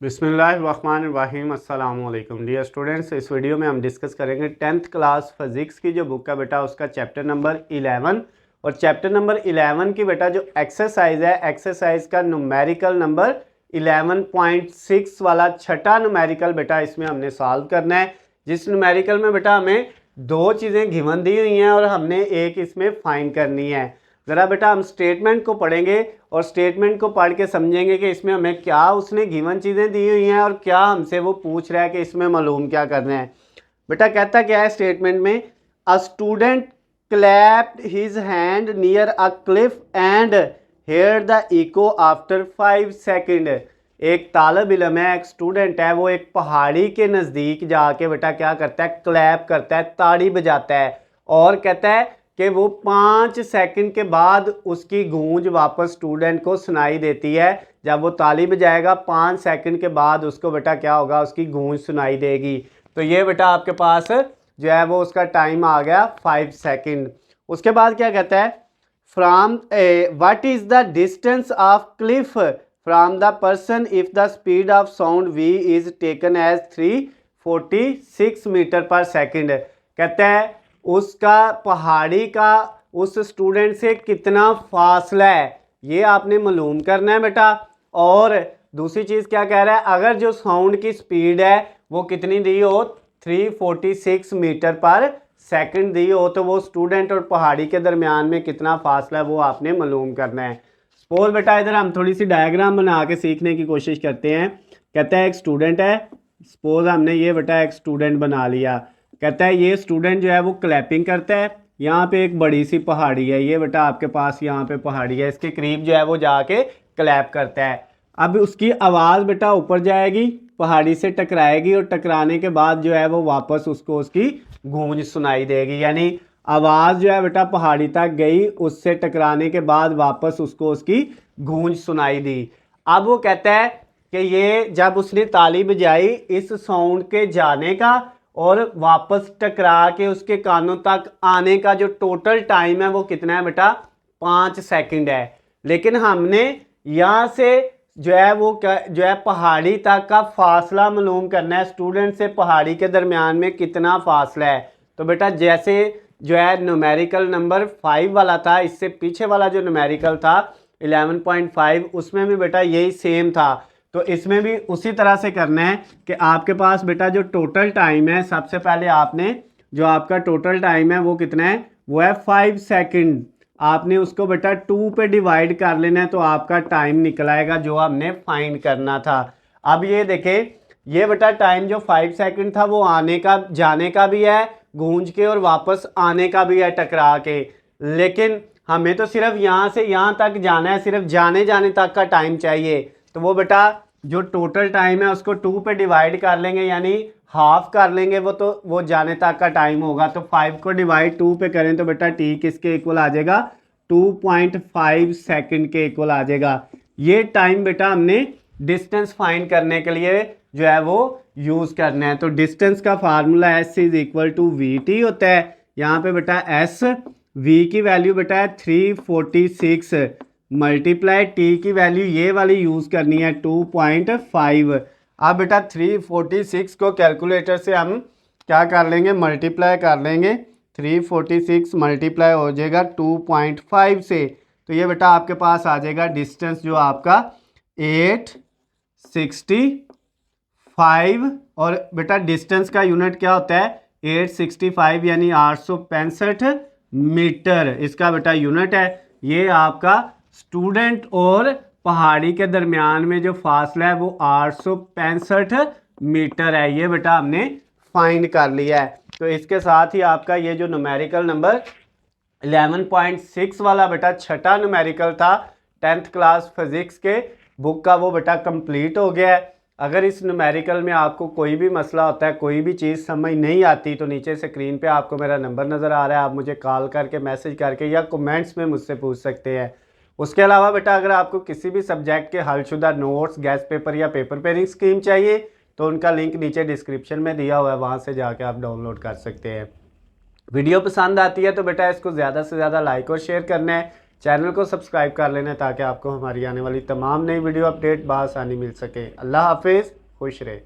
बिस्मिल्लाहिर्रहमानिर्रहीम अस्सलाम वालेकुम डियर स्टूडेंट्स। इस वीडियो में हम डिस्कस करेंगे 10th क्लास फिज़िक्स की जो बुक है बेटा उसका चैप्टर नंबर 11 और चैप्टर नंबर 11 की बेटा जो एक्सरसाइज है एक्सरसाइज का न्यूमेरिकल नंबर 11.6 वाला छठा न्यूमेरिकल बेटा इसमें हमने सॉल्व करना है। जिस न्यूमेरिकल में बेटा हमें दो चीज़ें गिवन दी हुई हैं और हमने एक इसमें फाइंड करनी है। ज़रा बेटा हम स्टेटमेंट को पढ़ेंगे और स्टेटमेंट को पढ़ के समझेंगे कि इसमें हमें क्या उसने गिवन चीज़ें दी हुई हैं और क्या हमसे वो पूछ रहा है कि इसमें मालूम क्या करना है। बेटा कहता क्या है स्टेटमेंट में, a student clapped his hand near a cliff and hear the echo after 5 second. एक तालब इल्म है, एक स्टूडेंट है, वो एक पहाड़ी के नज़दीक जाके बेटा क्या करता है, क्लैप करता है, ताड़ी बजाता है और कहता है कि वो 5 सेकंड के बाद उसकी गूंज वापस स्टूडेंट को सुनाई देती है। जब वो ताली बजाएगा 5 सेकंड के बाद उसको बेटा क्या होगा, उसकी गूंज सुनाई देगी। तो ये बेटा आपके पास जो है वो उसका टाइम आ गया 5 सेकंड। उसके बाद क्या कहता है, from what is the distance of cliff from the person if the speed of sound v is taken as 346 metre per second. कहता है उसका पहाड़ी का उस स्टूडेंट से कितना फासला है ये आपने मालूम करना है बेटा। और दूसरी चीज़ क्या कह रहा है, अगर जो साउंड की स्पीड है वो कितनी दी हो, 346 मीटर पर सेकंड दी हो, तो वो स्टूडेंट और पहाड़ी के दरमियान में कितना फासला है वो आपने मालूम करना है। सपोज बेटा इधर हम थोड़ी सी डायग्राम बना के सीखने की कोशिश करते हैं। कहता है एक स्टूडेंट है, सपोज हमने ये बेटा एक स्टूडेंट बना लिया। कहता है ये स्टूडेंट जो है वो क्लैपिंग करता है, यहाँ पे एक बड़ी सी पहाड़ी है, ये बेटा आपके पास यहाँ पे पहाड़ी है, इसके करीब जो है वो जाके क्लैप करता है। अब उसकी आवाज़ बेटा ऊपर जाएगी, पहाड़ी से टकराएगी और टकराने के बाद जो है वो वापस उसको उसकी गूंज सुनाई देगी। यानी आवाज़ जो है बेटा पहाड़ी तक गई, उससे टकराने के बाद वापस उसको उसकी गूंज सुनाई दी। अब वो कहता है कि ये जब उसने ताली बजाई, इस साउंड के जाने का और वापस टकरा के उसके कानों तक आने का जो टोटल टाइम है वो कितना है बेटा, 5 सेकंड है। लेकिन हमने यहाँ से जो है वो जो है पहाड़ी तक का फासला मालूम करना है, स्टूडेंट से पहाड़ी के दरमियान में कितना फासला है। तो बेटा जैसे जो है न्यूमेरिकल नंबर 5 वाला था, इससे पीछे वाला जो न्यूमेरिकल था 11.5 उसमें भी बेटा यही सेम था। तो इसमें भी उसी तरह से करना है कि आपके पास बेटा जो टोटल टाइम है, सबसे पहले आपने जो आपका टोटल टाइम है वो कितना है, वो है 5 सेकंड। आपने उसको बेटा 2 पे डिवाइड कर लेना है तो आपका टाइम निकल आएगा जो हमने फाइंड करना था। अब ये देखें, ये बेटा टाइम जो 5 सेकंड था वो आने का जाने का भी है, गूंज के और वापस आने का भी है टकरा के। लेकिन हमें तो सिर्फ यहाँ से यहाँ तक जाना है, सिर्फ जाने तक का टाइम चाहिए। तो वो बेटा जो टोटल टाइम है उसको 2 पे डिवाइड कर लेंगे, यानी हाफ कर लेंगे वो, तो वो जाने तक का टाइम होगा। तो 5 को डिवाइड 2 पे करें तो बेटा टी किसके इक्वल आ जाएगा, 2.5 सेकंड के इक्वल आ जाएगा। ये टाइम बेटा हमने डिस्टेंस फाइंड करने के लिए जो है वो यूज़ करना है। तो डिस्टेंस का formula S is equal to V T होता है। यहाँ पे बेटा एस वी की वैल्यू बेटा है 346 मल्टीप्लाई टी की वैल्यू ये वाली यूज़ करनी है 2.5। अब बेटा 346 को कैलकुलेटर से हम क्या कर लेंगे, मल्टीप्लाई कर लेंगे। 346 मल्टीप्लाई हो जाएगा 2.5 से, तो ये बेटा आपके पास आ जाएगा डिस्टेंस जो आपका 865। और बेटा डिस्टेंस का यूनिट क्या होता है, 865 यानी 865 मीटर इसका बेटा यूनिट है। ये आपका स्टूडेंट और पहाड़ी के दरमियान में जो फासला है वो 865 मीटर है। ये बेटा हमने फाइंड कर लिया है। तो इसके साथ ही आपका ये जो न्यूमेरिकल नंबर 11.6 वाला बेटा छठा न्यूमेरिकल था 10th क्लास फिजिक्स के बुक का, वो बेटा कंप्लीट हो गया है। अगर इस न्यूमेरिकल में आपको कोई भी मसला होता है, कोई भी चीज़ समझ नहीं आती, तो नीचे स्क्रीन पे आपको मेरा नंबर नज़र आ रहा है, आप मुझे कॉल करके मैसेज करके या कमेंट्स में मुझसे पूछ सकते हैं। उसके अलावा बेटा अगर आपको किसी भी सब्जेक्ट के हलशुदा नोट्स, गैस पेपर या पेपर पेयरिंग स्कीम चाहिए तो उनका लिंक नीचे डिस्क्रिप्शन में दिया हुआ है, वहाँ से जाके आप डाउनलोड कर सकते हैं। वीडियो पसंद आती है तो बेटा इसको ज़्यादा से ज़्यादा लाइक और शेयर करना है। चैनल को सब्सक्राइब कर लेना ताकि आपको हमारी आने वाली तमाम नई वीडियो अपडेट बआसानी मिल सके। अल्लाह हाफिज़, खुश रहे।